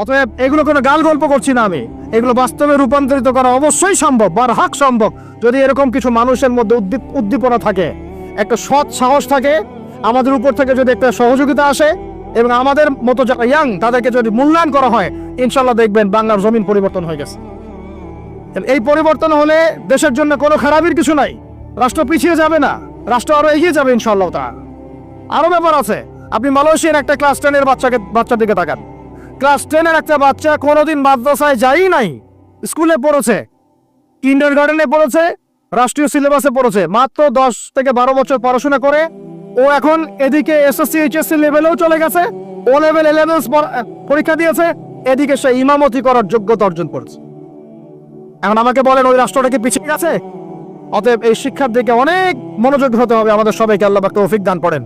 অতএব এগুলো কোনো গাল গল্প করছি না আমি, এগুলো বাস্তবে রূপান্তরিত করা অবশ্যই সম্ভব, বারহাক সম্ভব, যদি এরকম কিছু মানুষের মধ্যে উদ্দীপনা থাকে, একটা সৎ সাহস থাকে, আমাদের উপর থেকে যদি একটা সহযোগিতা আসে, এবং আমাদের মতো যারা ইয়াং তাদেরকে যদি মূল্যায়ন করা হয়, ইনশাল্লাহ দেখবেন বাংলার জমিন পরিবর্তন হয়ে গেছে। এই পরিবর্তন হলে দেশের জন্য কোনো খারাপের কিছু নাই, রাষ্ট্র পিছিয়ে যাবে না, রাষ্ট্র আরো এগিয়ে যাবে ইনশাল্লাহ। তা আরো ব্যাপার আছে। আপনি মালয়েশিয়ার একটা ক্লাস 10 এর বাচ্চার দিকে তাকান। ক্লাস 10 এর একটা বাচ্চা কোনোদিন মাদ্রাসায় যাই নাই, স্কুলে পড়েছে, কিন্ডারগার্টেনে পড়েছে, রাষ্ট্রীয় সিলেবাসে পড়েছে, মাত্র 10 থেকে 12 বছর পড়াশোনা করে ও এখন এদিকে এসএসসি এইচএসসি লেভেলেও চলে গেছে, ও লেভেল এলেভেলস পরীক্ষা দিয়েছে, এদিকে সে ইমামতি করার যোগ্যতা অর্জন করেছে। এখন আমাকে বলেন, ওই রাষ্ট্রটা কি পিছিয়ে গেছে? অতএব এই শিক্ষার দিকে অনেক মনোযোগ হতে হবে আমাদের সবাইকে। আল্লাহ পাক তৌফিক দান করেন।